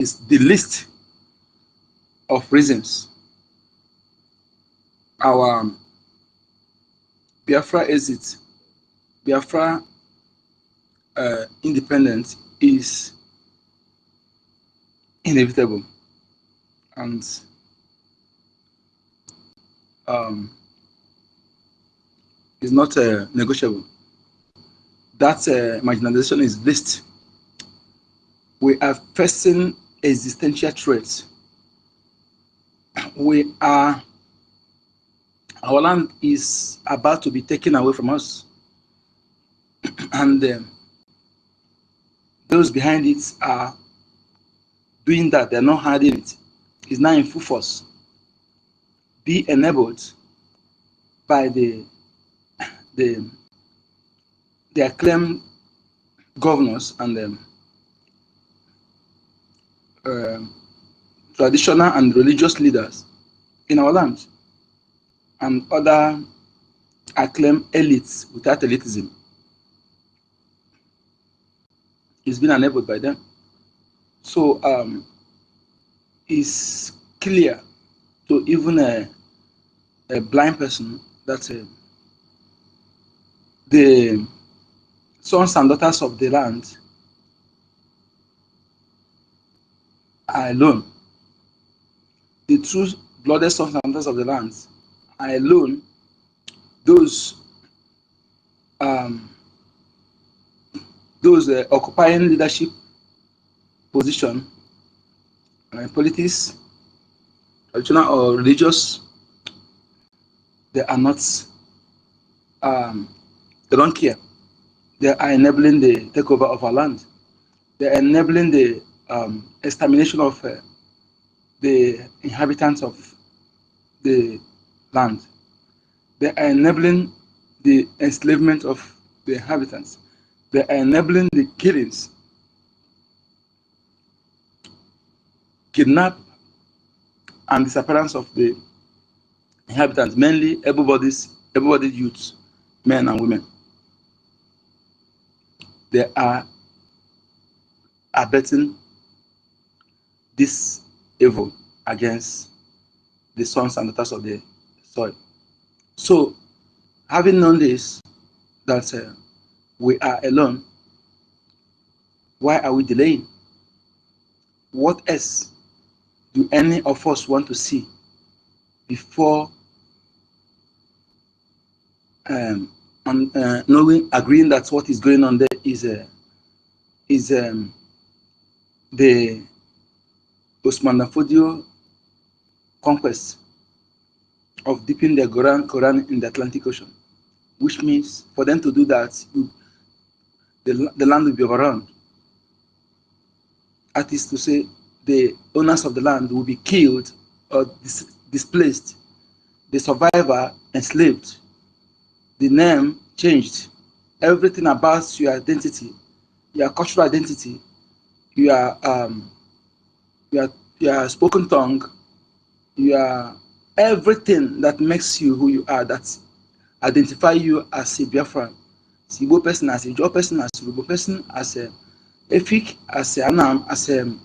is the list of reasons our Biafra exit, Biafra independence is inevitable and is not negotiable. That marginalization is list. We are facing existential threats. Our land is about to be taken away from us, and those behind it are doing that. They're not hiding it. It's now in full force. Be enabled by the acclaimed governors and traditional and religious leaders in our land, and other acclaimed elites without elitism. It's been enabled by them. So it's clear to even a blind person that the sons and daughters of the land are alone. The true blooded sons and daughters of the land are alone. Those occupying leadership position in politics, traditional or religious, they are not. They don't care. They are enabling the takeover of our land. They are enabling the extermination of the inhabitants of the land. They are enabling the enslavement of the inhabitants. They are enabling the killings, kidnap, and disappearance of the inhabitants, mainly able-bodied youths, men and women. They are abetting this evil against the sons and daughters of the soil. So, having known this, that we are alone, why are we delaying? What else do any of us want to see before agreeing that what is going on there is the Osman Fodio conquest of dipping the Quran in the Atlantic Ocean, which means for them to do that, the land will be overrun. That is to say, the owners of the land will be killed or displaced, the survivor enslaved, the name changed, everything about your identity, your cultural identity, your spoken tongue, your everything that makes you who you are, that identify you as a Biafran, as a Igbo person, as a Jaw person, as a Yoruba person, as a EFIK, as a ANNANG, as a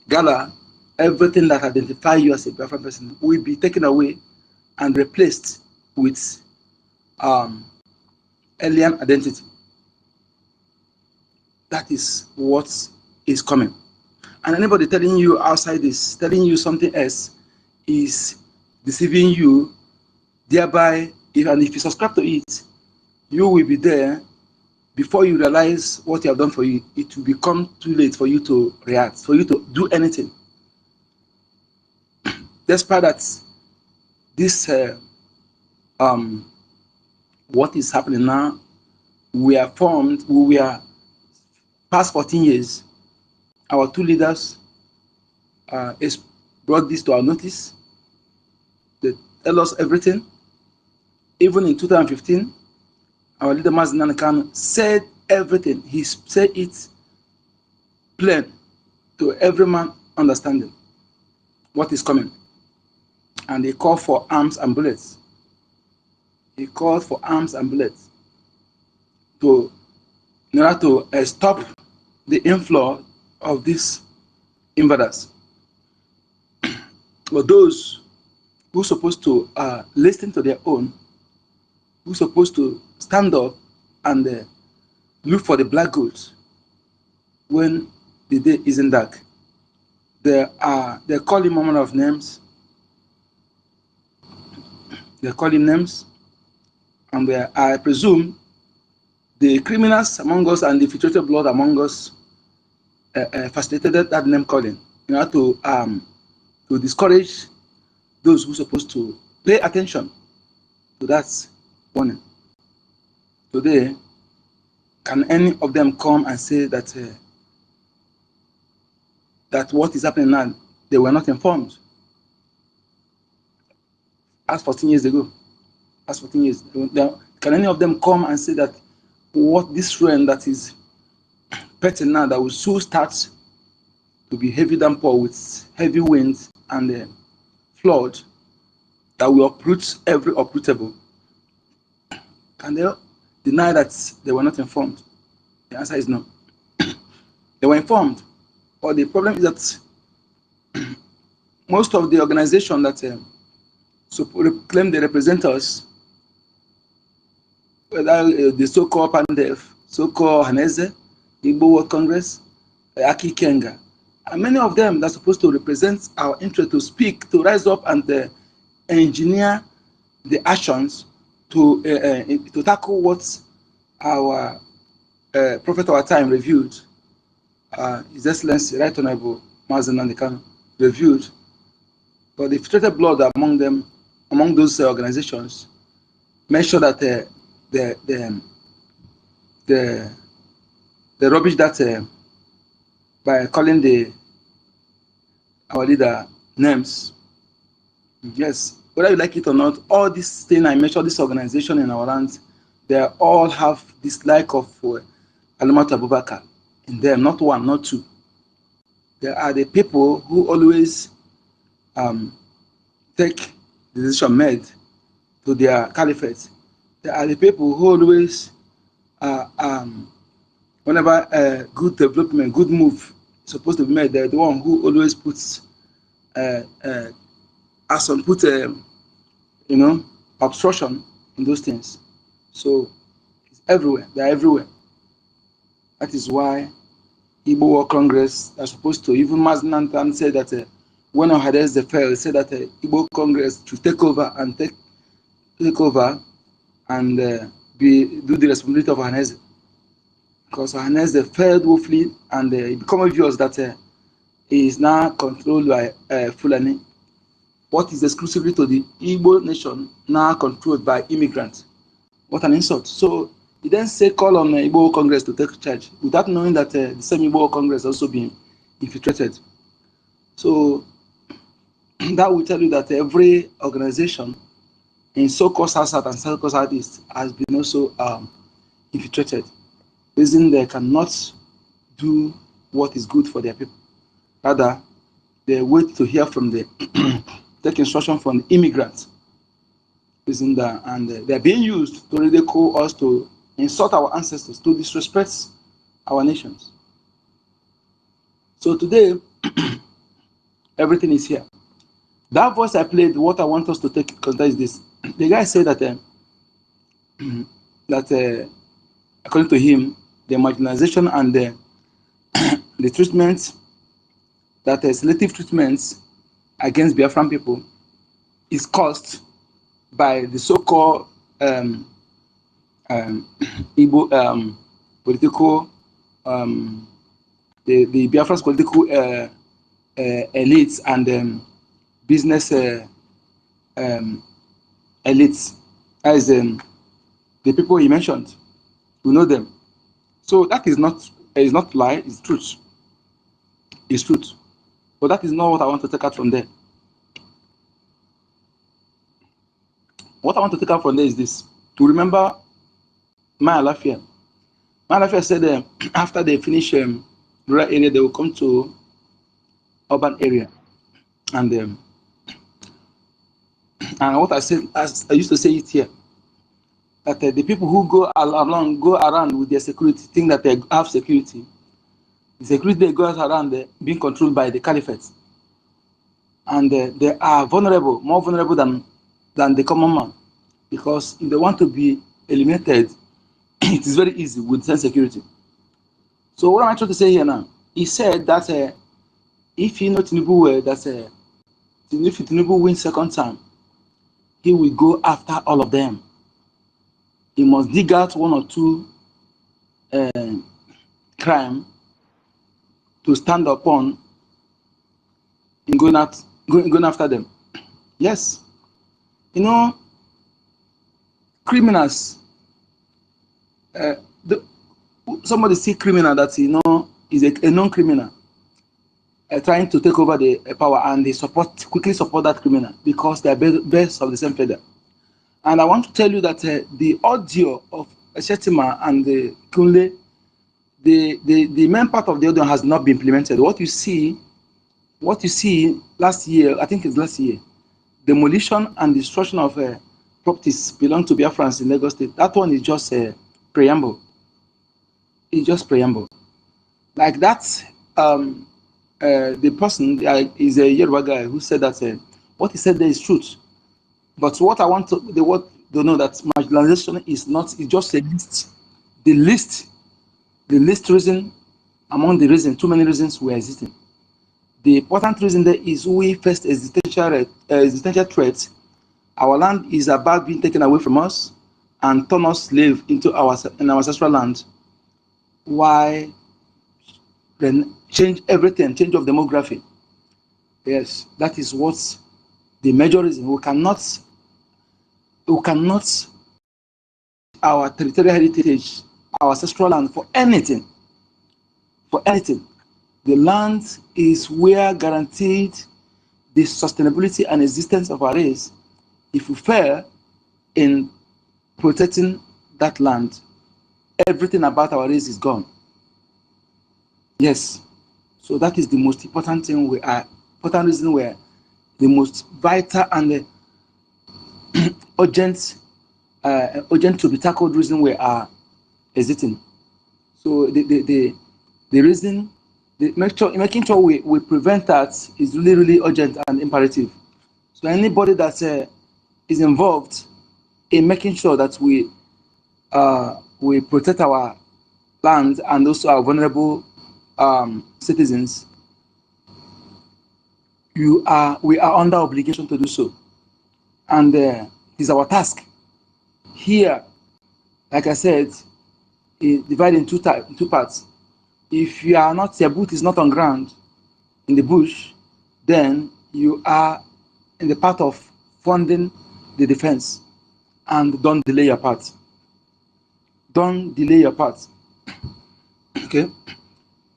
Gala, everything that identify you as a Biafran person will be taken away and replaced with alien identity. That is what is coming. And anybody telling you outside this, telling you something else, is deceiving you. Thereby, if you subscribe to it, you will be there. Before you realize what you have done for you, it will become too late for you to react, for you to do anything. Despite that, this what is happening now, we are past 14 years, our two leaders brought this to our notice. They tell us everything. Even in 2015, our leader Mazi Nanakan said everything. He said it plain to every man understanding what is coming. And he called for arms and bullets. He called for arms and bullets in order to stop the inflow of these invaders. But those who are supposed to listen to their own, who are supposed to stand up and look for the black goods when the day isn't dark. They're calling moment of names. They're calling names, and I presume the criminals among us and the filtrated blood among us facilitated that name calling in order to discourage those who are supposed to pay attention to that warning. Today, can any of them come and say that that what is happening now, they were not informed? As 14 years ago, as 14 years, can any of them come and say that what this rain that is petting now, that will soon start to be heavy downpour with heavy winds and flood, that will uproot every uprootable? Can they deny that they were not informed? The answer is no. They were informed, but the problem is that most of the organization that claim they represent us, whether the so-called PANDEF, so-called Haneze, Igbo World Congress, AKIKenga, and many of them that are supposed to represent our interest, to speak, to rise up and engineer the actions to tackle what our prophet of our time reviewed, His Excellency Right Honorable Mazen Nandekano reviewed. But the filtrated blood among them, among those organizations, make sure that the rubbish that by calling our leader names, yes, whether you like it or not, all this thing I mentioned, this organization in our lands, they all have dislike of Alamat Abubakar in them, not one, not two. They are the people who always take the decision made to their caliphate. They are the people who always, whenever a good development, good move is supposed to be made, they're the one who always puts, obstruction in those things. So it's everywhere. They're everywhere. That is why Igbo World Congress are supposed to, even Maznantan said that when Ohades fell, said that Igbo Congress should take over and take over and do the responsibility of Ohades. Because Ohades failed woefully, and it became obvious that he is now controlled by Fulani. What is exclusively to the Igbo nation now controlled by immigrants? What an insult. So he then say call on Igbo Congress to take charge without knowing that the same Igbo Congress also being infiltrated. So that will tell you that every organization in so-called South and so-called Southeast has been also infiltrated. Reason they cannot do what is good for their people. Rather, they wait to hear from the take instruction from the immigrants. Reason that, and they're being used to ridicule us, to insult our ancestors, to disrespect our nations. So today, everything is here. That voice I played, what I want us to take consider is this. The guy said that according to him, the marginalization and the treatment, that selective treatments against Biafran people is caused by the so-called Igbo political, the Biafran's political elites and business elites, as the people he mentioned. We know them. So that is not lie, it's truth. It's truth. But that is not what I want to take out from there. What I want to take out from there is this: to remember Maya Lafia. Maya Lafia said after they finish rural area, they will come to urban area. And what I said, as I used to say it here, that the people who go around with their security think that they have security. The security they go around being controlled by the caliphate, and they are vulnerable, more vulnerable than the common man, because if they want to be eliminated, it is very easy with security. So what am I trying to say here now? He said that if you know Tinubu, if Tinubu wins second time, he will go after all of them. He must dig out one or two crime to stand upon in going after them. Yes, you know, criminals. Somebody see criminal that is a non-criminal trying to take over the power, and they quickly support that criminal because they are birds of the same feather. And I want to tell you that the audio of Shetima and the Kunle, the main part of the audio has not been implemented. What you see last year, I think it's last year, demolition and destruction of properties belong to Biafrans in Lagos State. That one is just a preamble. It's just preamble. Like that, the person is a Yoruba guy who said that what he said there is truth. But what I want to know that marginalization is not, it's just a list. The least reason among the reasons, too many reasons we are existing. The important reason there is we face existential threat. Our land is about being taken away from us and turn us slave into our ancestral land. Why then change everything, change of demography? Yes, that is what the major reason. We cannot our territorial heritage, our ancestral land for anything. For anything. The land is where guaranteed the sustainability and existence of our race. If we fail in protecting that land, everything about our race is gone. Yes. So that is the most important thing important reason where the most vital and urgent to be tackled reason we are exiting. So the reason, making sure we prevent that is really, really urgent and imperative. So anybody that is involved in making sure that we protect our land and also our vulnerable citizens, we are under obligation to do so. And it is our task. Here, like I said, divided in two parts. If your boot is not on ground in the bush, then you are in the part of funding the defense, and don't delay your part. Don't delay your part. Okay.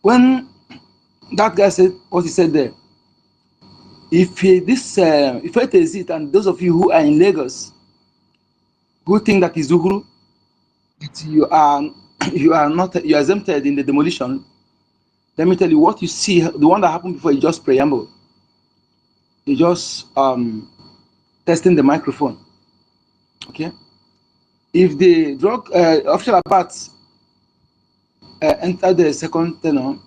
When that guy said what he said there, if it is it, and those of you who are in Lagos who think that is Uhuru, you are exempted in the demolition. Let me tell you what you see. The one that happened before is just preamble. You just testing the microphone. Okay. If the drug official abats enter the second tenor,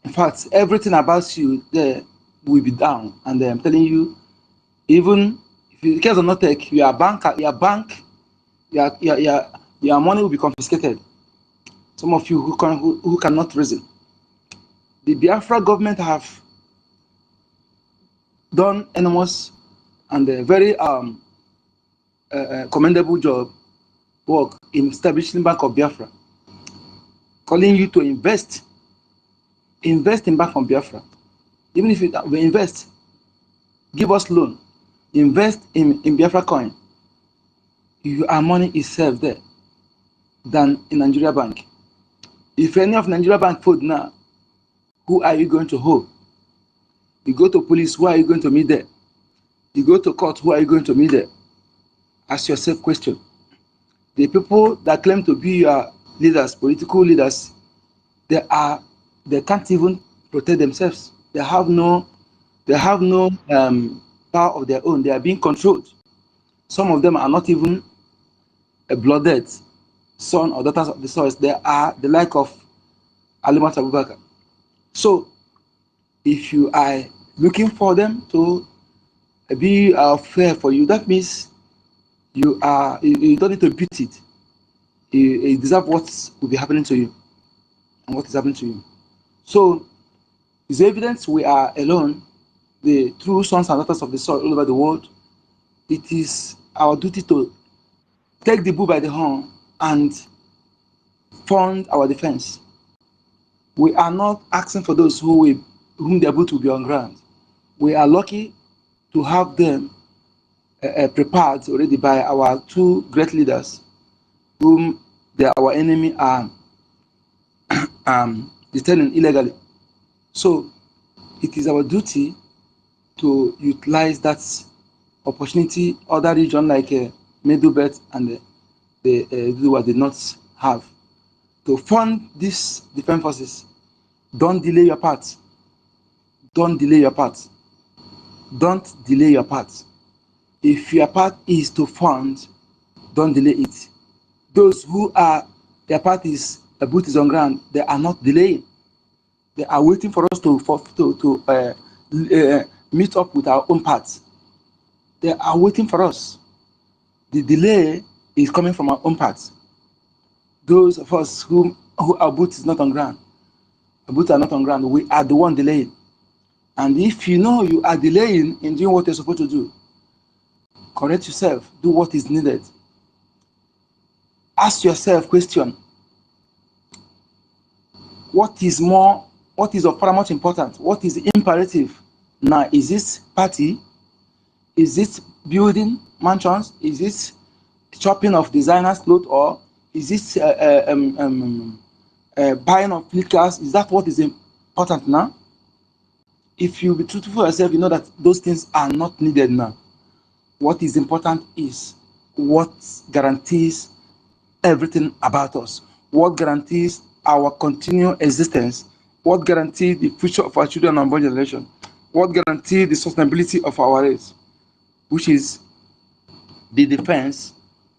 in fact, everything about you there will be down. And I'm telling you, even if the case of not take, your money will be confiscated. Some of you who cannot reason. The Biafra government have done enormous and a very commendable work in establishing Bank of Biafra, calling you to invest in Bank of Biafra. Even if we invest, give us loan, invest in BIAFRACOIN. Our money is saved there than in Nigeria Bank. If any of Nigeria Bank fold now, who are you going to hold? You go to police, who are you going to meet there? You go to court, who are you going to meet there? Ask yourself question. The people that claim to be your leaders, political leaders, they can't even protect themselves. They have no power of their own. They are being controlled. Some of them are not even a blooded son or daughters of the soil. They are the like of Alimat Abubakar. So, if you are looking for them to be fair for you, that means you don't need to beat it. You deserve what will be happening to you and what is happening to you. So, it's evidence we are alone, the true sons and daughters of the soil all over the world. It is our duty to take the bull by the horn and fund our defense. We are not asking for those whom their boot will be on ground. We are lucky to have them prepared already by our two great leaders, whom our enemy are detaining illegally. So it is our duty to utilize that opportunity other regions like Middle Belt and the did not have to fund these defense forces. Don't delay your part. Don't delay your part. Don't delay your part. If your part is to fund, don't delay it. Those who are their part is the boot is on ground, they are not delaying. They are waiting for us to meet up with our own parts. They are waiting for us. The delay is coming from our own parts. Those of us who our boot is not on ground, our boots are not on ground, we are the one delaying. And if you know you are delaying in doing what you're supposed to do, correct yourself, do what is needed. Ask yourself question. What is of paramount importance? What is imperative? Now, is this party? Is it building mansions? Is it shopping of designers' clothes? Or is it buying of flickers? Is that what is important now? If you be truthful for yourself, you know that those things are not needed now. What is important is what guarantees everything about us. What guarantees our continued existence? What guarantees the future of our children and unborn generation? What guarantees the sustainability of our race? Which is the defense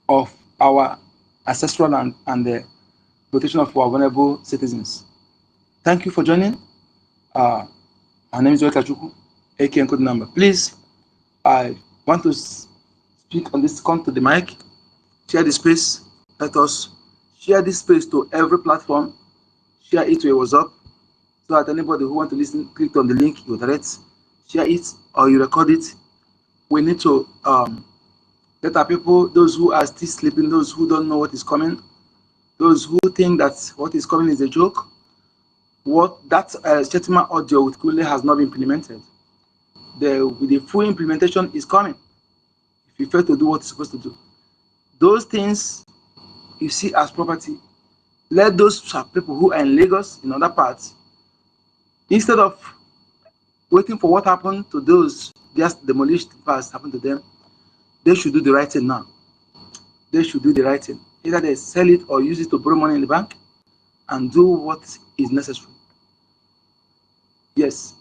of our ancestral land and the protection of our vulnerable citizens. Thank you for joining. My name is Wekachuku, aka Code Number. Please, I want to speak on this, come to the mic, share the space, let us share this space to every platform, share it to your WhatsApp, so that anybody who wants to listen, click on the link, you direct, share it, or you record it. We need to let our people, those who are still sleeping, those who don't know what is coming, those who think that what is coming is a joke, what that settlement audio with Kule has not been implemented. The full implementation is coming. If you fail to do what you're supposed to do, those things you see as property, let those people who are in Lagos, in other parts, instead of waiting for what happened to those just demolished past happened to them, they should do the right thing now. They should do the right thing. Either they sell it or use it to borrow money in the bank and do what is necessary. Yes.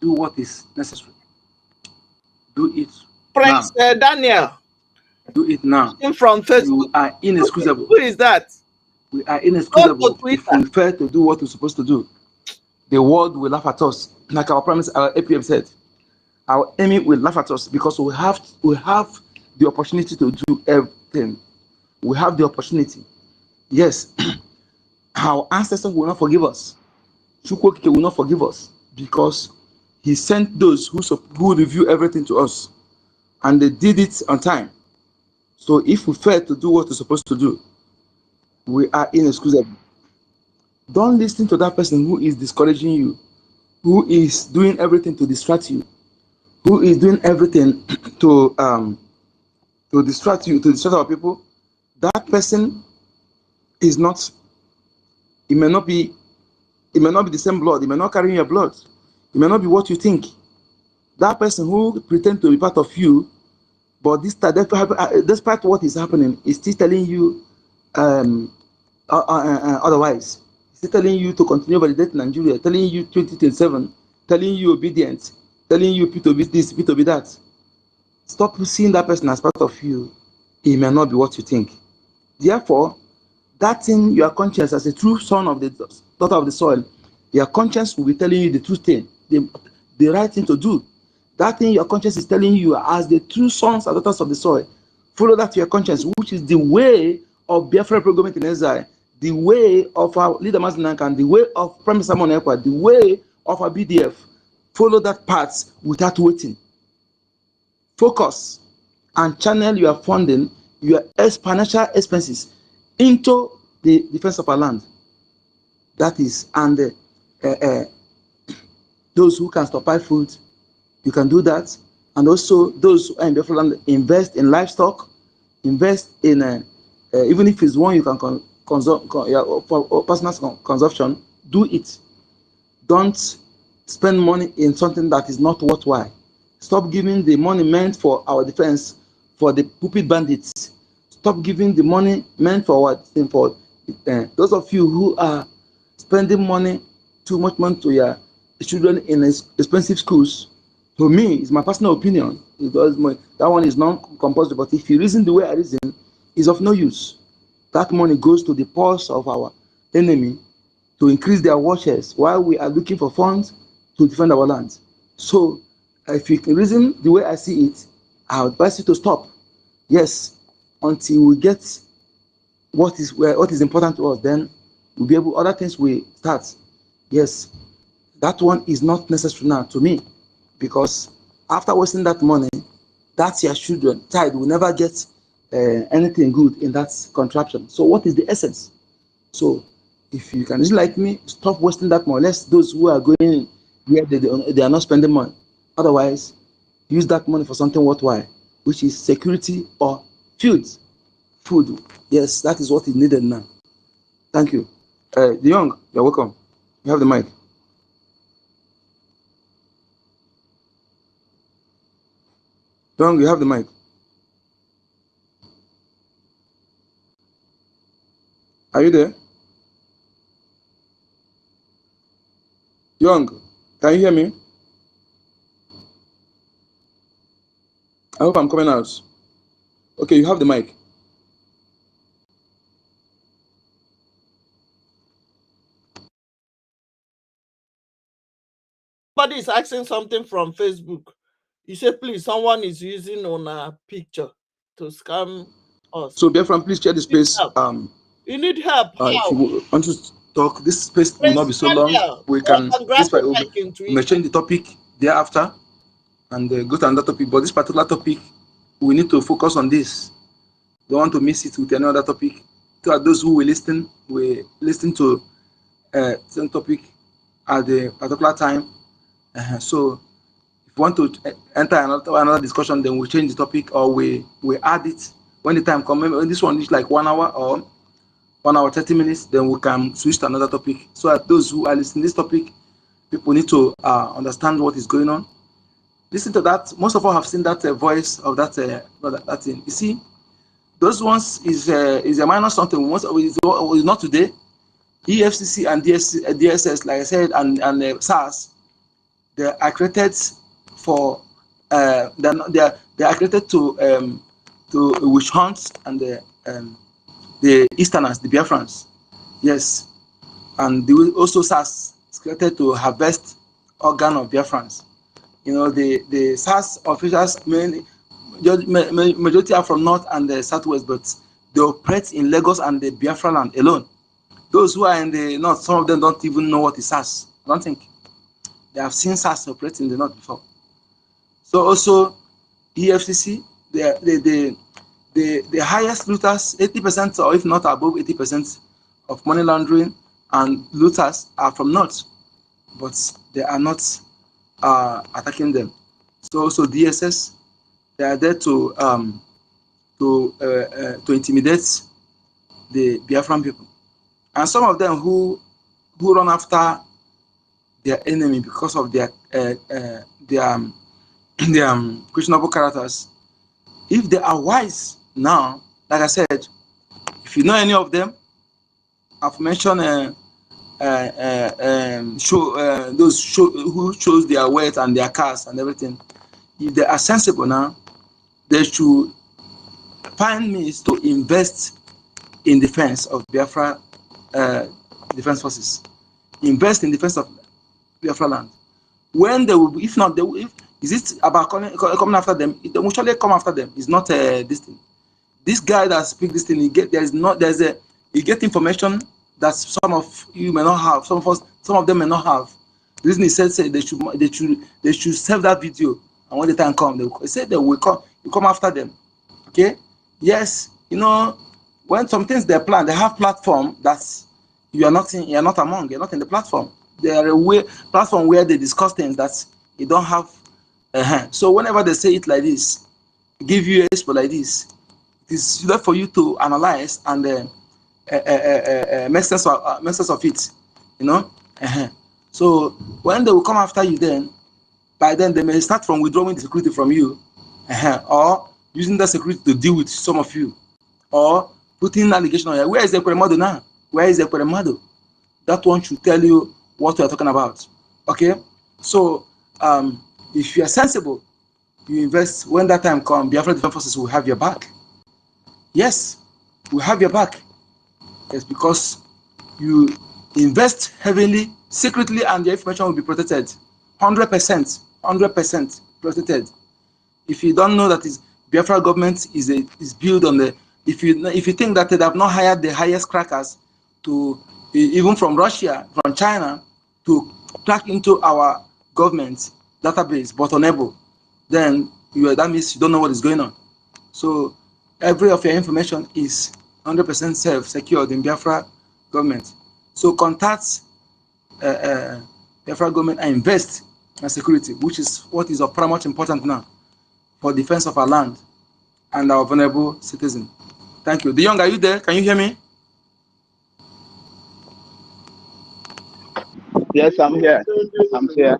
Do what is necessary. Do it Prince now. Daniel. Do it now. From Facebook. You are inexcusable. Who is that? We are inexcusable if we fail to do what we're supposed to do. The world will laugh at us. Like our promise, our APM said, our enemy will laugh at us because we have the opportunity to do everything. We have the opportunity. Yes, our ancestors will not forgive us. Chukwokike will not forgive us because he sent those who review everything to us, and they did it on time. So if we fail to do what we're supposed to do, we are inexcusable. Don't listen to that person who is discouraging you, who is doing everything to distract you, who is doing everything to distract you, to distract our people. That person is not. It may not be the same blood. It may not carry your blood. It may not be what you think. That person who pretends to be part of you, but despite what is happening, is still telling you otherwise. Still telling you to continue validating Nigeria, telling you 2027, telling you obedience, telling you P to be this, P to be that. Stop seeing that person as part of you. It may not be what you think. Therefore, that thing, your conscience, as a true son of the daughter of the soil, your conscience will be telling you the true thing, the right thing to do. That thing your conscience is telling you as the true sons and daughters of the soil. Follow that to your conscience, which is the way of Biafra Government in Exile, the way of our leader Mazinankan, the way of Prime Minister Monekwa, the way of our BDF. Follow that path without waiting. Focus and channel your funding, your financial expenses into the defense of our land. That is, and those who can supply food, you can do that. And also those who are in Biafra land, invest in livestock, invest in, even if it's one you can consume for personal consumption, do it. Don't spend money in something that is not worthwhile. Stop giving the money meant for our defense for the pulpit bandits. Stop giving the money meant for what? For those of you who are spending money, too much money to your children in expensive schools. To me, it's my personal opinion. That one is non-compulsory, but if you reason the way I reason, it's of no use. That money goes to the purse of our enemy to increase their watches while we are looking for funds to defend our land. So, if you can reason the way I see it, I advise you to stop. Yes, until we get what is important to us, then we'll be able, other things will start. Yes, that one is not necessary now to me, because after wasting that money, that's your child will never get anything good in that contraption. So what is the essence? So if you can, like me, stop wasting that money. Unless those who are going where they are not spending money. Otherwise, use that money for something worthwhile, which is security or food. Yes, that is what is needed now. Thank you. De Jong, you're welcome. You have the mic. De Jong, you have the mic. Are you there? Young, can you hear me? I hope I'm coming out. Okay, you have the mic. Somebody is asking something from Facebook. You say, please, someone is using on a picture to scam us. So, Biafran, please share the space. You need help. If you want to talk, this space will not be so long. We can may change the topic thereafter and go to another topic. But this particular topic, we need to focus on this. Don't want to miss it with another topic. To those who will listen to same topic at the particular time. So if you want to enter another discussion, then we'll change the topic or we add it when the time comes. When this one is like 1 hour or 1 hour 30 minutes, then we can switch to another topic. So that those who are listening to this topic, people need to understand what is going on. Listen to that. Most of us have seen that voice of that thing. You see, those ones is a minor something. Most of it is not today. EFCC and DSS, like I said, and SARS, they are created for they are created to witch hunt and the Easterners, the Biafrans. Yes, and they will also SARS is created to harvest organ of Biafrans. You know, the SARS officials majority are from North and the Southwest, but they operate in Lagos and the Biafra land alone. Those who are in the North, some of them don't even know what is SARS. I don't think they have seen SARS operate in the North before. So also EFCC, the highest looters, 80% or if not above 80% of money laundering and looters are from North, but they are not attacking them. So also DSS, they are there to intimidate the Biafran people, and some of them who run after their enemy because of their questionable characters. If they are wise now, like I said, if you know any of them, I've mentioned those who chose their wealth and their cars and everything. If they are sensible now, they should find means to invest in defense of Biafra defense forces. Invest in defense of Biafra land. When they will, if not, they will, is it about coming after them? They will surely come after them. It's not this thing. This guy that speaks this thing, he get information that some of you may not have, some of them may not have. The reason he said they should save that video, and when the time comes, they say they will come. You come after them, okay? Yes, you know, when some things they plan, they have platform that's you're not in the platform. They are a platform where they discuss things that you don't have. So whenever they say it like this, give you a expo like this, it is left for you to analyze and make sense of it, you know. So when they will come after you, then by then they may start from withdrawing the security from you, or using that security to deal with some of you, or putting allegation on you. Where is the Ekweremadu now? Where is the Ekweremadu? That one should tell you what we are talking about. Okay, so if you are sensible, you invest. When that time comes, Biafra Defense Forces will have your back. Yes, we'll have your back. Yes, because you invest heavily, secretly, and your information will be protected. 100% protected. If you don't know that Biafra government is built on the, if you think that they have not hired the highest crackers to, even from Russia, from China, to crack into our government database, but unable, then that means you don't know what is going on. So every of your information is 100% safe, secured in Biafra government. So contact Biafra government and invest in security, which is what is of paramount importance now for defense of our land and our vulnerable citizens. Thank you. De Jong, are you there? Can you hear me? Yes, I'm here. I'm here.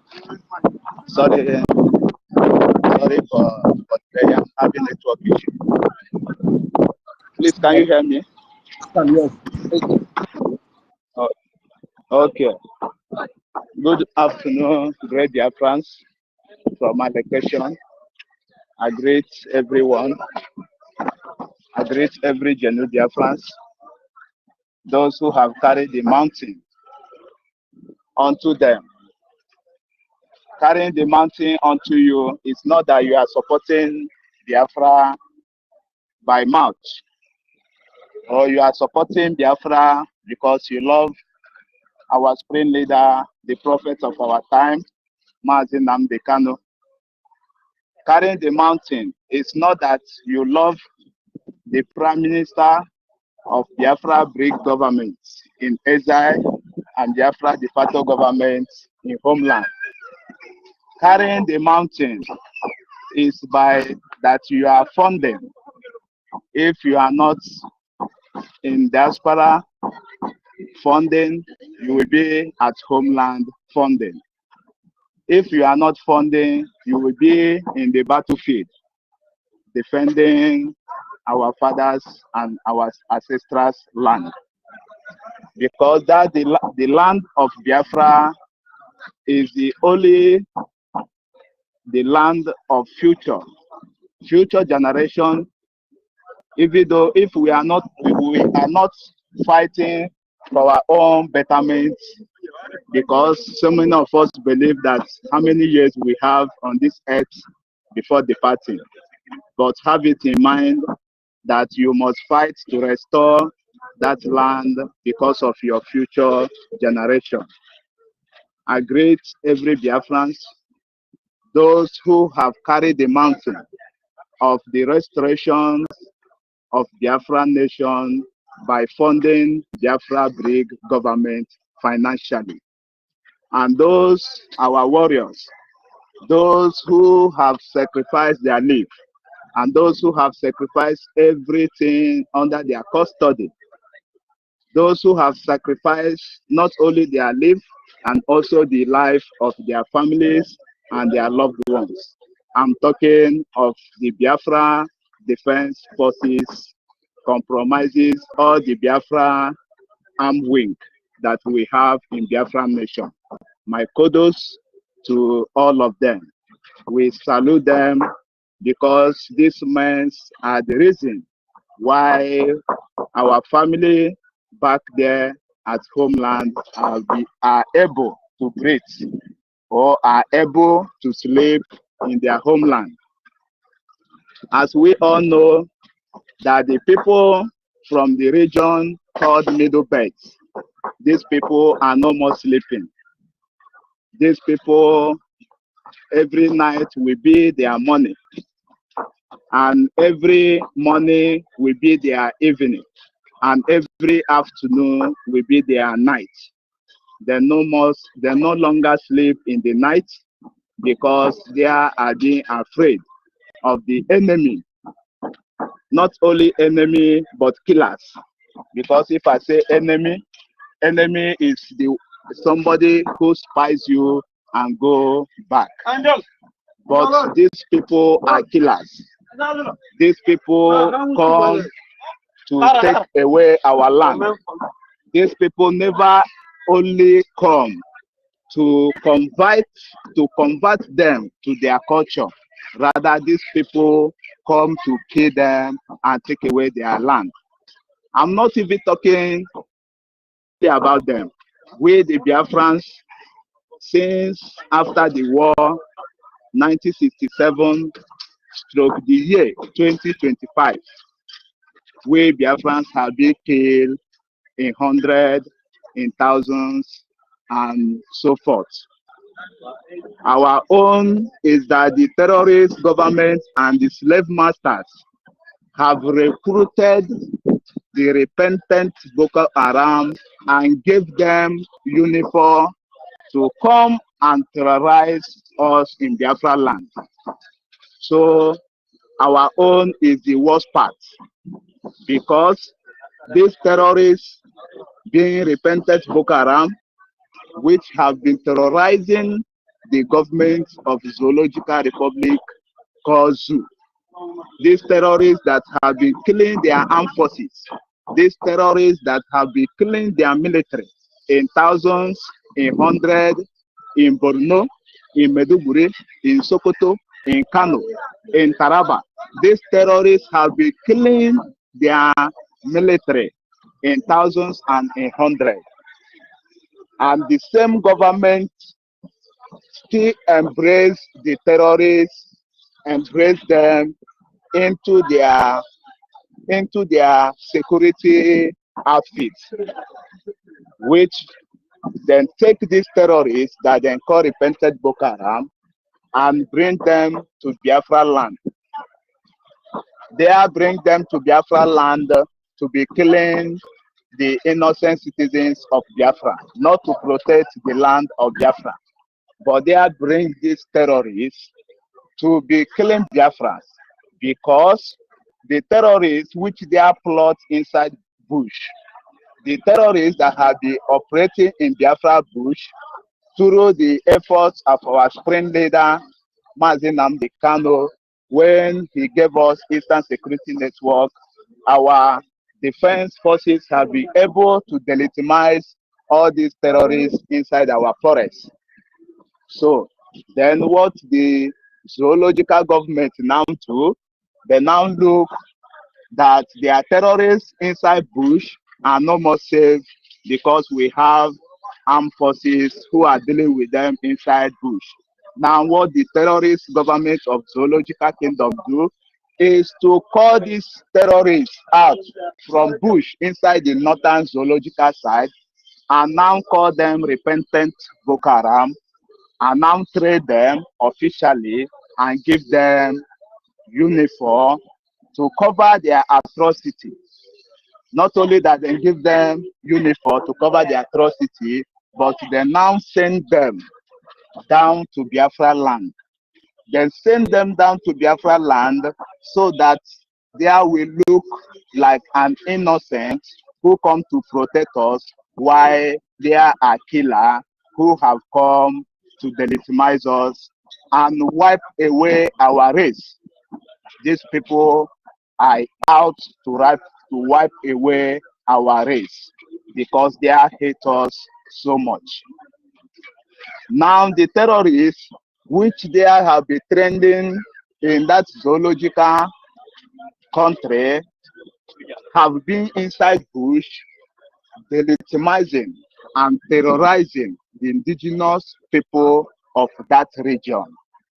Sorry for today. I'm having a network issue. Please, can you hear me? Yes. Oh, okay. Good afternoon, great Biafrans from my location. I greet everyone. I greet every genuine Biafrans. Those who have carried the mountain onto them. Carrying the mountain onto you is not that you are supporting Biafra by mouth, or you are supporting Biafra because you love our supreme leader, the prophet of our time, Mazi Nnamdi Kanu. Carrying the mountain is not that you love the prime minister of Biafra BRGIE government in exile and Biafra de facto government in homeland. Carrying the mountain is by that you are funding. If you are not in diaspora funding, you will be at homeland funding. If you are not funding, you will be in the battlefield defending our fathers and our ancestors' land. Because that the land of Biafra is the only the land of future generation. Even though if we are not fighting for our own betterment, because so many of us believe that how many years we have on this earth before departing, but have it in mind that you must fight to restore that land because of your future generation. I greet every Biafrans, those who have carried the mountain of the restoration of Biafra nation by funding Biafra BRGIE government financially. And those, our warriors, those who have sacrificed their life, and those who have sacrificed everything under their custody, those who have sacrificed not only their life, and also the life of their families and their loved ones. I'm talking of the Biafra Defense Forces compromises all the Biafra armed wing that we have in Biafra nation. My kudos to all of them. We salute them because these men are the reason while our family back there at homeland are able to breathe or are able to sleep in their homeland. As we all know, that the people from the region called Middle Belt, these people are no more sleeping. These people, every night will be their morning, and every morning will be their evening, and every afternoon will be their night. They no longer sleep in the night because they are being afraid of the enemy. Not only enemy, but killers. Because if I say enemy, enemy is somebody who spies you and go back. But these people are killers. These people come to take away our land. These people never only come to convert them to their culture. Rather, these people come to kill them and take away their land. I'm not even talking about them. We, the Biafrans, since after the war, 1967, stroke the year 2025, we Biafrans have been killed in hundreds, in thousands, and so forth. Our own is that the terrorist government and the slave masters have recruited the repentant Boko Haram and gave them uniform to come and terrorize us in Biafra land. So our own is the worst part, because these terrorists, being repentant Boko Haram, which have been terrorizing the government of the Zoological Republic called Zoo. These terrorists that have been killing their armed forces, these terrorists that have been killing their military in thousands, in hundreds, in Borno, in Maiduguri, in Sokoto, in Kano, in Taraba. These terrorists have been killing their military in thousands and in hundreds. And the same government still embrace the terrorists, embrace them into their security outfits, which then take these terrorists that then call repented Boko Haram and bring them to Biafra land. They bring them to Biafra land to be killing the innocent citizens of Biafra, not to protect the land of Biafra. But they bring these terrorists to be killing Biafrans, because the terrorists which they are plot inside bush, the terrorists that have been operating in Biafra bush through the efforts of our spring leader, Mazi Nnamdi Kanu, when he gave us Eastern Security Network, our defense forces have been able to delegitimize all these terrorists inside our forests. So then what the zoological government now do, they now look that there are terrorists inside bush are no more safe, because we have armed forces who are dealing with them inside bush. Now what the terrorist government of Zoological Kingdom do is to call these terrorists out from bush inside the northern zoological side and now call them repentant Boko Haram, and now train them officially and give them uniform to cover their atrocity. Not only that they give them uniform to cover their atrocity, but they now send them down to Biafra land. They send them down to Biafra land so that they will look like an innocent who come to protect us, while they are a killer who have come to delegitimize us and wipe away our race. These people are out to wipe away our race because they hate us so much. Now the terrorists, which they have been trending in that zoological country, have been inside bush, delegitimizing and terrorizing the indigenous people of that region,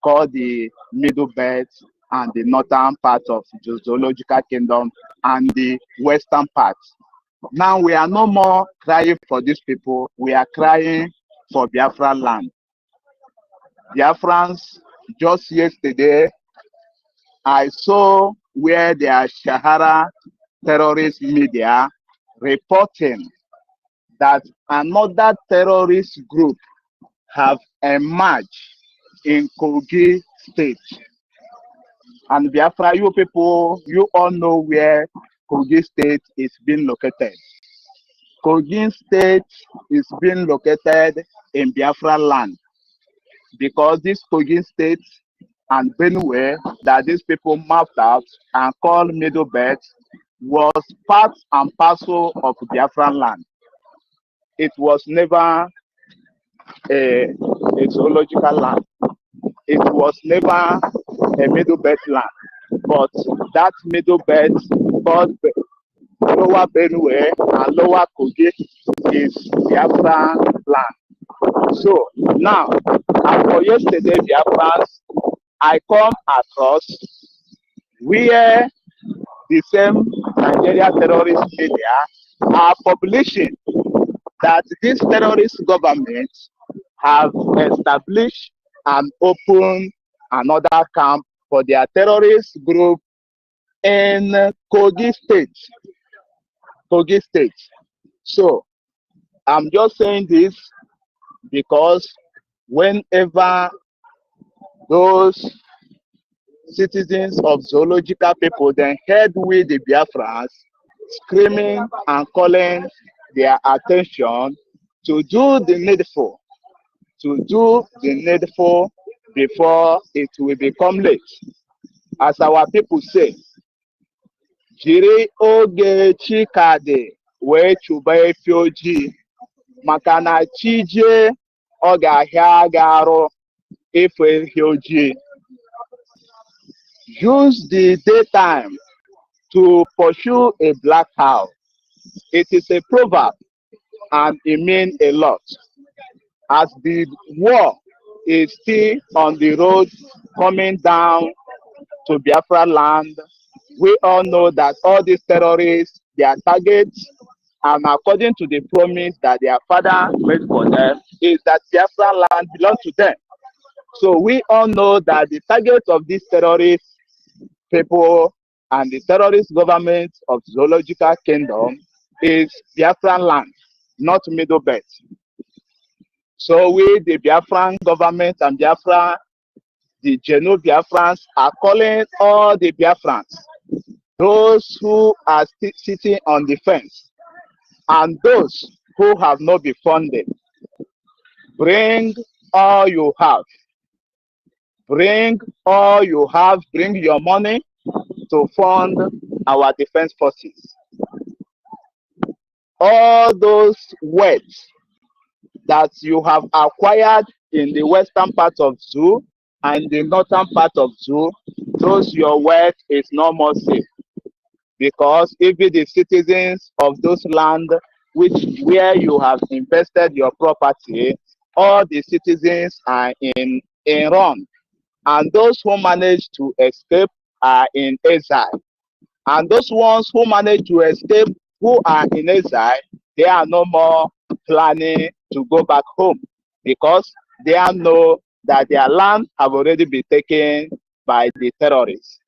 called the Middle Belt and the northern part of the Zoological Kingdom and the western part. Now we are no more crying for these people, we are crying for Biafra land. Biafrans, just yesterday, I saw where their Shahara terrorist media reporting that another terrorist group have emerged in Kogi State. And Biafra, you people, you all know where Kogi State is being located. Kogi State is being located in Biafra land, because this Kogi State and Benue that these people mapped out and called Middle Belt was part and parcel of Biafran land. It was never a zoological land. It was never a Middle Belt land. But that Middle Belt called Lower Benue and Lower Kogi is Biafran land. So now, after yesterday, Biafrans, I come across where the same Nigeria terrorist media are publishing that this terrorist government have established and opened another camp for their terrorist group in Kogi State. Kogi State. So I'm just saying this because whenever those citizens of zoological people then heard with the Biafrans screaming and calling their attention to do the needful, before it will become late. As our people say, jiri oge chikade wee chuba efi ojii, maka na chi jee ọ ga-ahịa ga-arụ efe efi ojii. Use the daytime to pursue a black cow. It is a proverb and it means a lot. As the war is still on the road coming down to Biafra land, we all know that all these terrorists, their targets, and according to the promise that their father made for them, is that Biafra land belongs to them. So we all know that the target of these terrorist people and the terrorist government of Zoological Kingdom is Biafran land, not Middle Belt. So we, the Biafran government and Biafra, the Geno Biafrans, are calling all the Biafrans, those who are sitting on the fence and those who have not been funded. Bring all you have. Bring all you have. Bring your money to fund our defense forces. All those wealth that you have acquired in the western part of Zoo and the northern part of Zoo, those your wealth is no more safe. Because even the citizens of those land where you have invested your property, all the citizens are in run. And those who manage to escape are in exile. And those ones who manage to escape, who are in exile, they are no more planning to go back home because they know that their land have already been taken by the terrorists.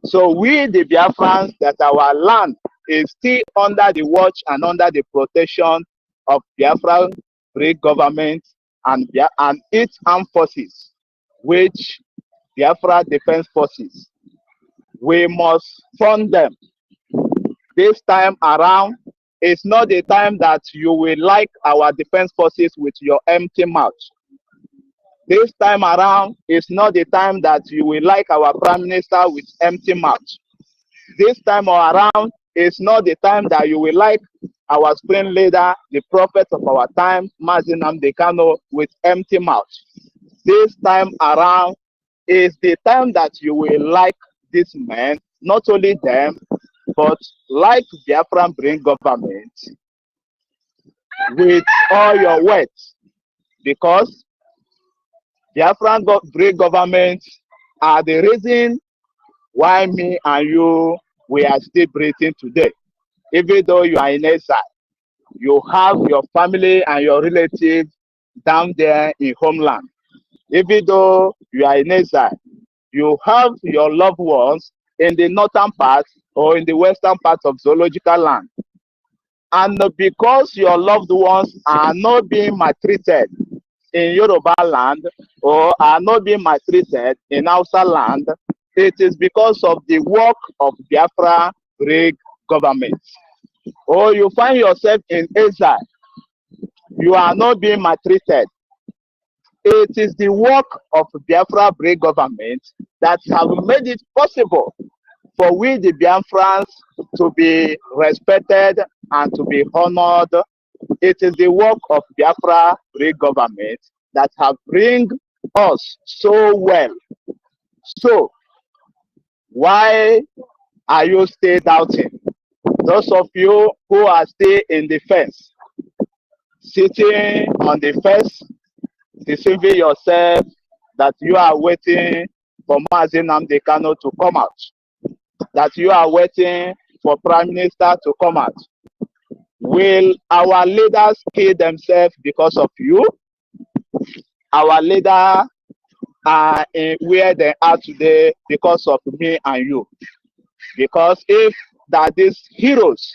So we, the Biafrans, that our land is still under the watch and under the protection of Biafra free government and its armed forces, which Biafra Defense Forces. We must fund them. This time around, it's not the time that you will like our defense forces with your empty mouth. This time around, it's not the time that you will like our Prime Minister with empty mouth. This time around, it's not the time that you will like our supreme leader, the prophet of our time, Mazi Nnamdi Kanu, with empty mouth. This time around is the time that you will like these men, not only them, But like Biafran bring government with all your weight, because Biafran bring government are the reason why me and you, we are still breathing today. Even though you are in exile, you have your family and your relatives down there in homeland. Even though you are in exile, you have your loved ones in the northern part or in the western part of zoological land. And because your loved ones are not being maltreated in Yoruba land or are not being maltreated in Hausa land, it is because of the work of Biafra Rig government. Or you find yourself in exile, you are not being maltreated. It is the work of Biafra Rig government that have made it possible for we the Biafrans to be respected and to be honored. It is the work of Biafra Rig government that have bring us so well. So why are you still doubting? Those of you who are still in the fence, sitting on the fence, deceiving yourself that you are waiting for Mazi Nnamdi Kanu to come out, that you are waiting for Prime Minister to come out. Will our leaders kill themselves because of you? Our leaders are where they are today because of me and you. Because if that these heroes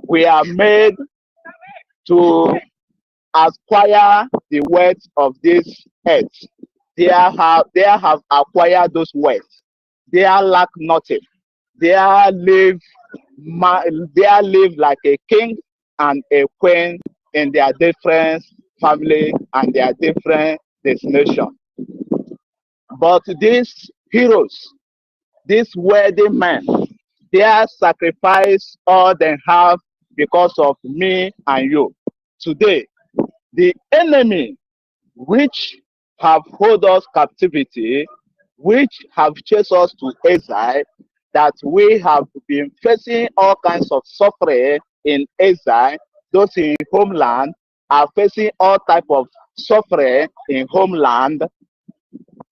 we are made to acquire the wealth of this earth, they have acquired those wealth. They lack nothing. They live like a king and a queen in their different family and their different destination. But these heroes, these worthy men, they sacrifice all they have because of me and you. Today, the enemy which have held us captivity, which have chased us to exile, that we have been facing all kinds of suffering in exile. Those in homeland are facing all type of suffering in homeland.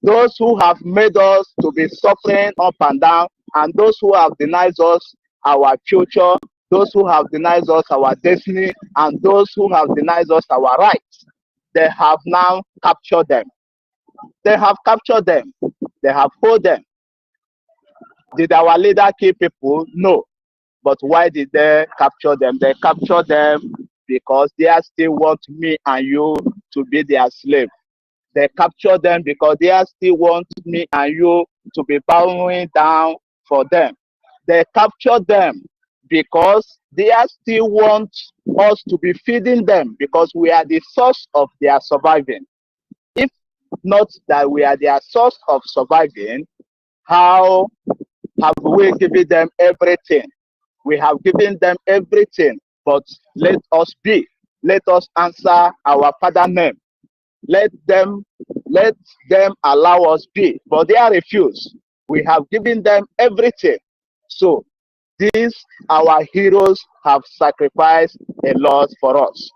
Those who have made us to be suffering up and down, and those who have denied us our future, those who have denied us our destiny, and those who have denied us our rights, they have now captured them. They have captured them. They have hold them. Did our leader kill people? No. But why did they capture them? They captured them because they still want me and you to be their slave. They capture them because they still want me and you to be bowing down for them. They capture them because they still want us to be feeding them because we are the source of their surviving. If not that we are their source of surviving, how have we given them everything? We have given them everything, but let us be. Let us answer our Father name. Let them allow us be, but they refuse. We have given them everything. So these our heroes have sacrificed a lot for us.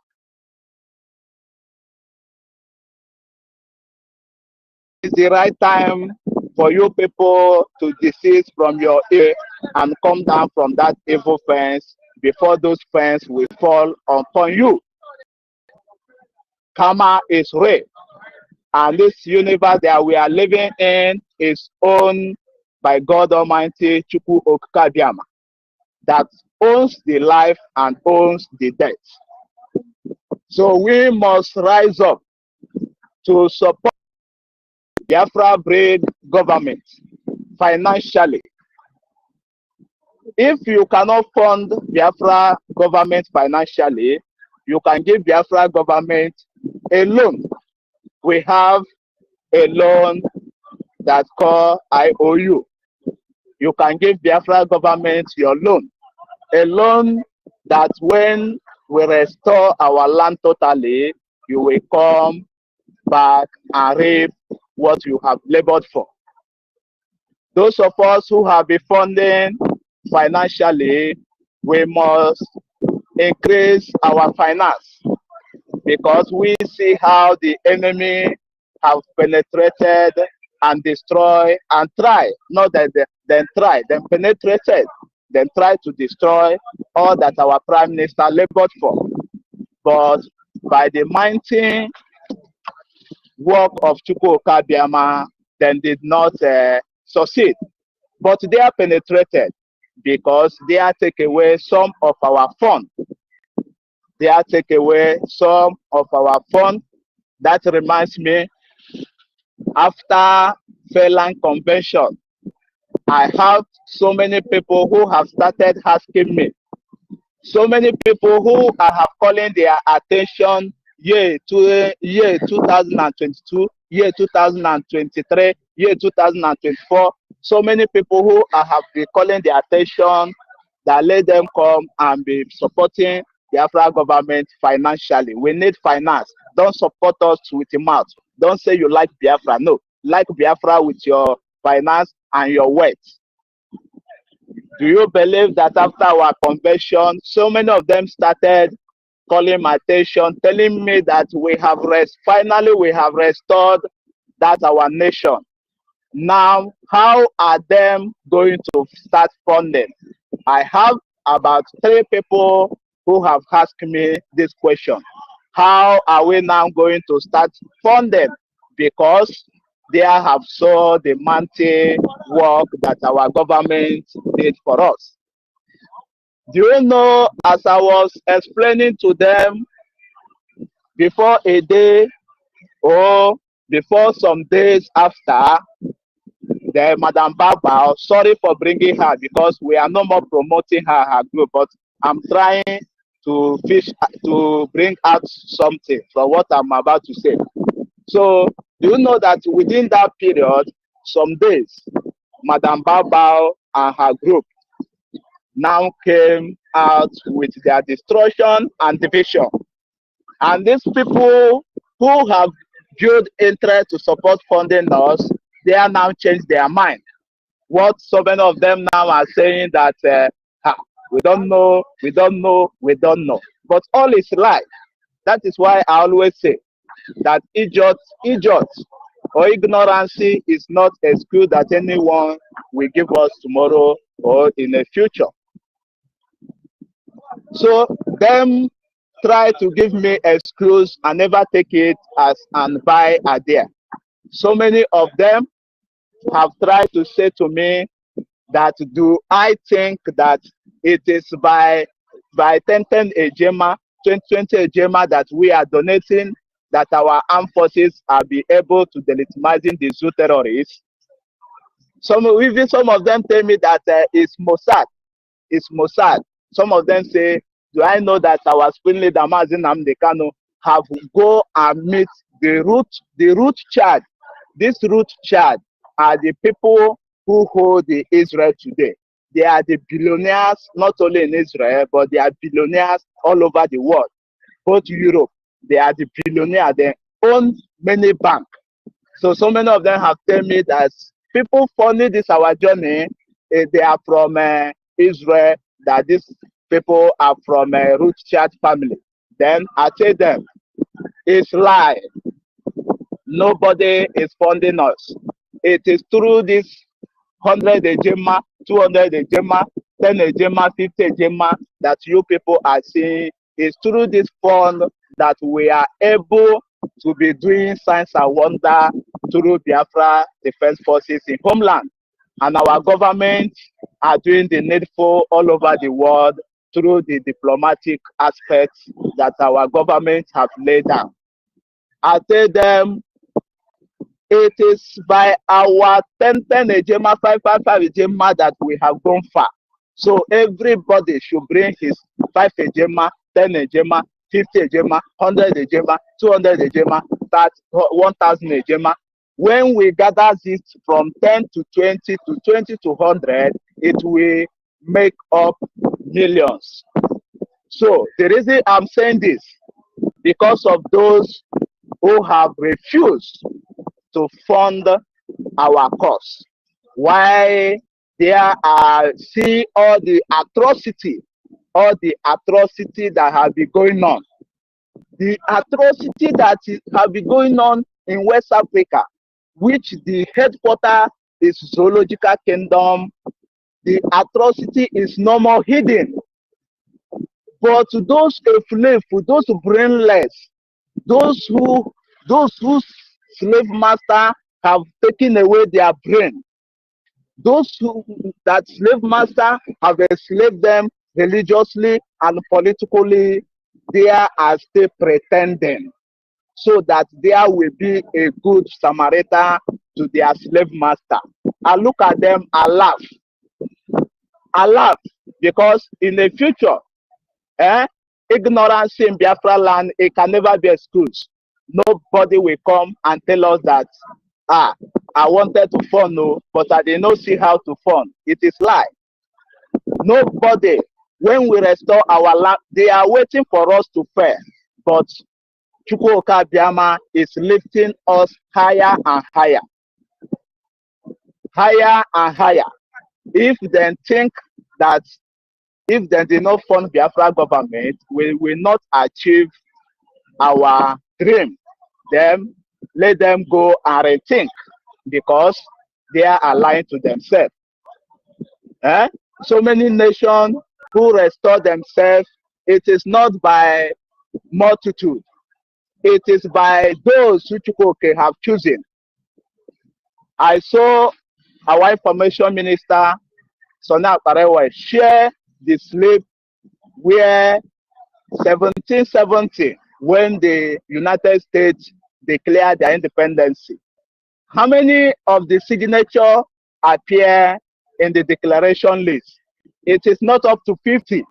It's the right time for you people to desist from your ear and come down from that evil fence before those fences will fall upon you. Karma is real. And this universe that we are living in is owned by God Almighty, Chukwu Okike Abiama, that owns the life and owns the death. So we must rise up to support Biafra Brave government financially. If you cannot fund Biafra government financially, you can give Biafra government a loan. We have a loan that's called IOU. You can give Biafra government your loan. A loan that when we restore our land totally, you will come back and reap what you have labored for. Those of us who have been funding financially, we must increase our finance, because we see how the enemy have penetrated and destroy and try, not that then try, then penetrated, then try to destroy all that our Prime Minister labored for. But by the mighty work of Chukwuka Biama, then did not succeed. But they are penetrated because they are take away some of our funds. They are take away some of our funds. That reminds me, after Fairland Convention, I have so many people who have started asking me, so many people who have calling their attention year 2022, year 2023, year 2024. So many people who have been calling their attention that let them come and be supporting the Biafra government financially. We need finance. Don't support us with your mouth. Don't say you like Biafra. No, like Biafra with your finance and your words. Do you believe that after our convention, so many of them started calling my attention, telling me that finally we have restored that our nation. Now, how are them going to start funding? I have about 3 people who have asked me this question. How are we now going to start funding? Because they have saw the mighty work that our government did for us. Do you know, as I was explaining to them, before a day or before some days after, the Madam Baba, sorry for bringing her because we are no more promoting her group, but I'm trying to bring out something from what I'm about to say. So, do you know that within that period, some days, Madam Baba and her group now came out with their destruction and division. And these people who have built interest to support funding us, they are now changed their mind. What so many of them now are saying that we don't know, we don't know, we don't know. But all is lies. That is why I always say that idiot or ignorance is not an excuse that anyone will give us tomorrow or in the future. So them try to give me excuse and never take it as an buy idea. So many of them have tried to say to me that do I think that it is by 10 Ejema, 2020 Ejema that we are donating that our armed forces are be able to delegitimizing the Zoo terrorists. Some of them tell me that it's Mossad. It's Mossad. Some of them say, do I know that our spring leader Mazi Nnamdi Kanu have go and meet the root charge. This root charge are the people who hold the Israel today. They are the billionaires, not only in Israel, but they are billionaires all over the world. Both Europe, they are the billionaires. They own many banks. So many of them have told me that people funding this our journey, they are from Israel, that these people are from a root church family. Then I tell them, it's lie. Nobody is funding us. It is through this 100 Ejema, 200 Ejema, 10 Ejema, 50 Ejema that you people are seeing. It's through this fund that we are able to be doing signs and wonder through Biafra Defense Forces in homeland. And our government are doing the needful all over the world through the diplomatic aspects that our government have laid down. I tell them, it is by our 10 Ejema, 555 Ejema that we have gone far. So everybody should bring his 5 Ejema, 10 Ejema, 50 Ejema, 100 Ejema, 200 Ejema, 1,000 Ejema. When we gather this from 10 to 20 to 20 to 100, it will make up millions. So the reason I'm saying this, because of those who have refused to fund our cause. Why there see all the atrocity that have been going on. The atrocity that have been going on in West Africa, which the headquarters is Zoological Kingdom. The atrocity is no more hidden. But those enslaved, those brainless, those whose slave master have taken away their brain, that slave master have enslaved them religiously and politically, they are still pretending so that there will be a good Samaritan to their slave master. I look at them, I laugh. I laugh because in the future, ignorance in Biafra land, it can never be excused. Nobody will come and tell us that, I wanted to fund, no, but I did not see how to fund. It is lie. Nobody, when we restore our land, they are waiting for us to fail. But Chukwuka Biama is lifting us higher and higher. Higher and higher. If they think that if they did not fund Biafra government, we will not achieve our dream, then let them go and rethink, because they are lying to themselves. So many nations who restore themselves, it is not by multitude. It is by those who Chukwuka have chosen. I saw our information minister, Sona Parewa, share the slip where 1770, when the United States declared their independence. How many of the signatures appear in the declaration list? It is not up to 50.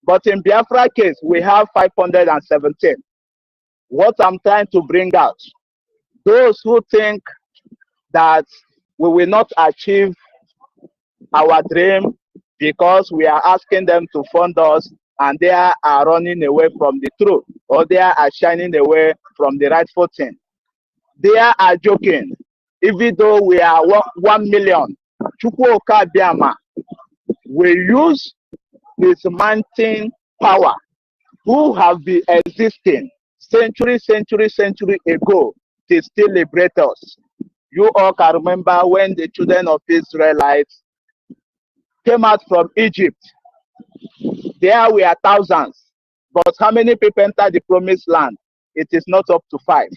But in Biafra case, we have 517. What I'm trying to bring out, those who think that we will not achieve our dream because we are asking them to fund us and they are running away from the truth, or they are shining away from the rightful thing. They are joking. Even though we are 1 million, Chukwuka Biama will use his mountain power, who have been existing century ago, to still liberate us. You all can remember when the children of Israelites came out from Egypt. There we are thousands, but how many people entered the promised land? It is not up to 5.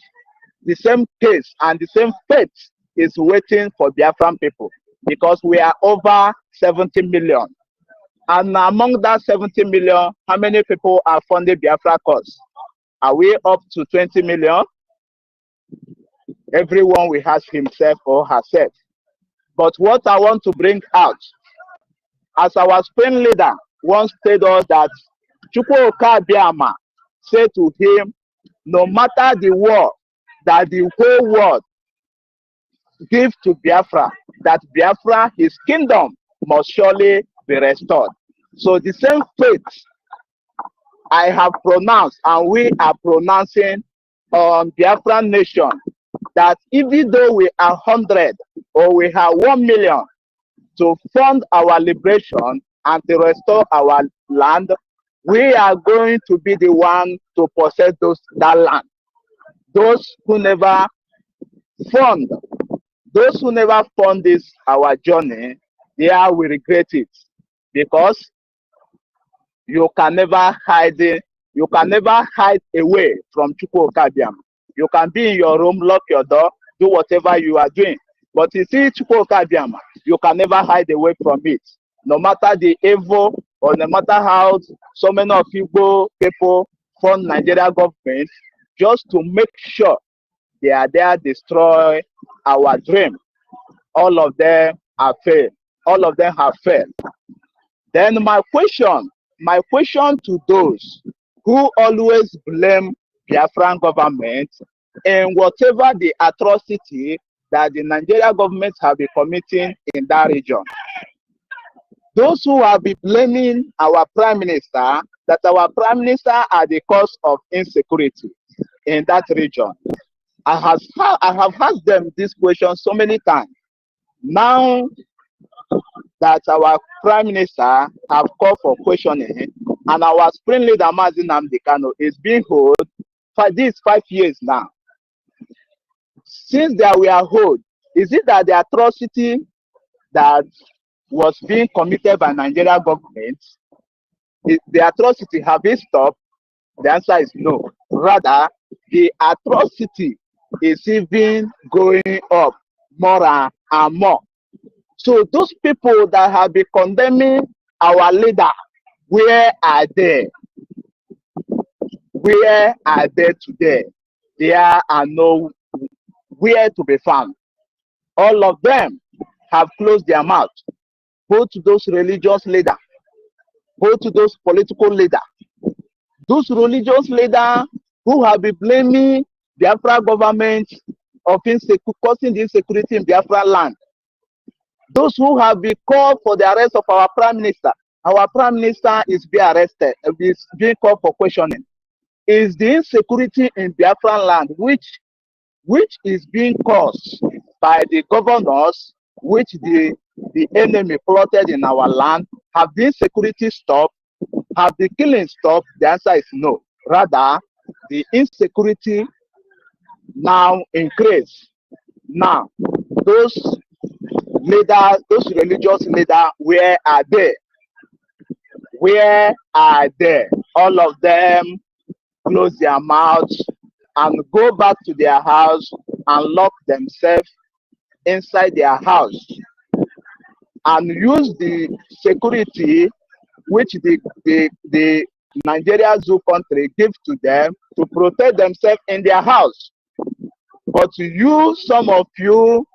The same case and the same fate is waiting for Biafran people, because we are over 70 million. And among that 70 million, how many people are funding Biafra cause? Are we up to 20 million? Everyone will ask himself or herself. But what I want to bring out, as our Spain leader once told us that Chukwuka Biama said to him, no matter the war that the whole world give to Biafra, that Biafra, his kingdom, must surely be restored. So the same faith I have pronounced and we are pronouncing on Biafran nation, that even though we are 100 or we have 1 million to fund our liberation and to restore our land, we are going to be the one to possess that land. Those who never fund this our journey, they will regret it, because you can never hide it. You can never hide away from Chukwuka Biama. You can be in your room, lock your door, do whatever you are doing. But you see Chukwuka Biama, you can never hide away from it. No matter the evil, or no matter how so many of Igbo people fund Nigeria government, just to make sure they are there destroy our dream. All of them have failed. All of them have failed. Then my question to those who always blame Biafran government and whatever the atrocity that the Nigeria government have been committing in that region. Those who have been blaming our prime minister, that our prime minister are the cause of insecurity in that region. I have asked them this question so many times. Now, that our Prime Minister have called for questioning, and our spring leader Mazi Nnamdi Kanu is being held for these 5 years now. Since they were held, is it that the atrocity that was being committed by Nigeria government, the atrocity have been stopped? The answer is no. Rather, the atrocity is even going up more and more. So those people that have been condemning our leader, where are they? Where are they today? There are nowhere to be found. All of them have closed their mouth, both to those religious leaders, both to those political leaders. Those religious leaders who have been blaming Biafra government of causing the insecurity in Biafra land. Those who have been called for the arrest of our Prime Minister. Our Prime Minister is being arrested, is being called for questioning. Is the insecurity in Biafra land, which is being caused by the governors, which the enemy plotted in our land, have the insecurity stopped? Have the killing stopped? The answer is no. Rather, the insecurity now increase. Now, those leaders, those religious leaders, where are they? Where are they? All of them close their mouths and go back to their house and lock themselves inside their house and use the security which the Nigeria zoo country gives to them to protect themselves in their house. But you, some of you,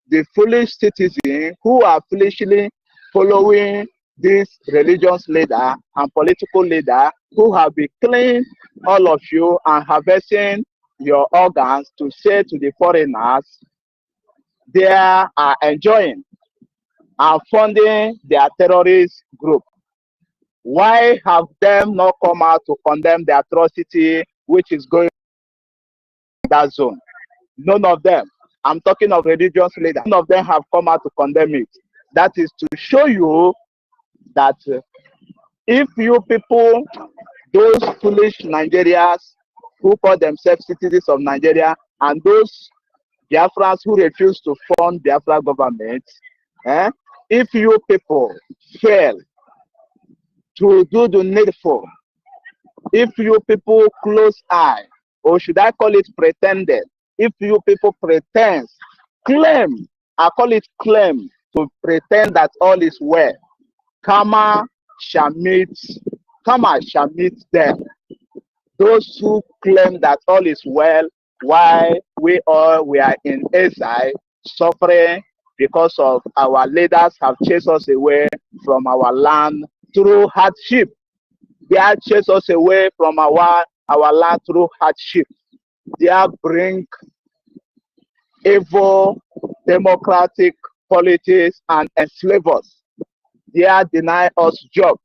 the foolish citizens who are foolishly following this religious leader and political leader who have been killing all of you and harvesting your organs to say to the foreigners, they are enjoying and funding their terrorist group. Why have them not come out to condemn the atrocity which is going on in that zone? None of them. I'm talking of religious leaders. None of them have come out to condemn it. That is to show you that if you people, those foolish Nigerians who call themselves citizens of Nigeria, and those Biafrans who refuse to fund Biafra government, if you people fail to do the needful, if you people close eye, or should I call it pretended, if you people pretend, claim, I call it claim, to pretend that all is well, karma shall meet them. Those who claim that all is well, while we are in exile, suffering because of our leaders have chased us away from our land through hardship. They have chased us away from our land through hardship. They have bring evil democratic politics and enslave us. They are deny us job.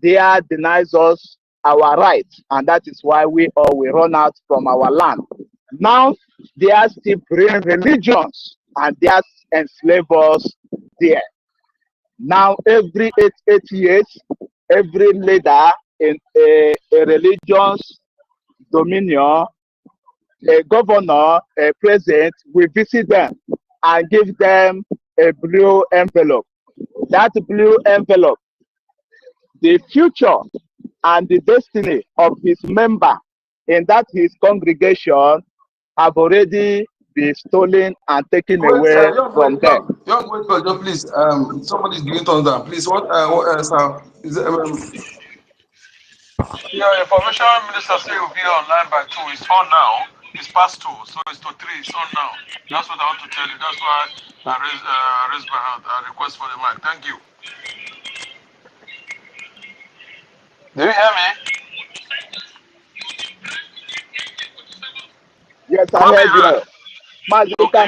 They are denies us our rights, and that is why we all will run out from our land. Now they are still bring religions and they are enslave us there. Now every eight years, every leader in a religion's dominion, a governor, a president will visit them and give them a blue envelope. That blue envelope, the future and the destiny of his member in that his congregation have already been stolen and taken away from them. Young, please. Somebody's giving thumbs down. Please, what sir? Is it, Yeah, information minister say will be online by 2. It's on now. It's past 2, so it's to 3. It's on now. That's what I want to tell you. That's why I raised my hand. I request for the mic. Thank you. Do you hear me? Yes, I heard you. Okay,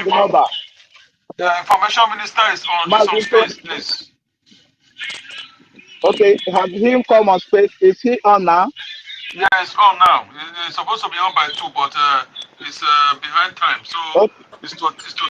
the information minister is on space, please. Okay, have him come on space. Is he on now? Yeah, it's on now. It's supposed to be on by 2, but it's behind time. So Okay. it's to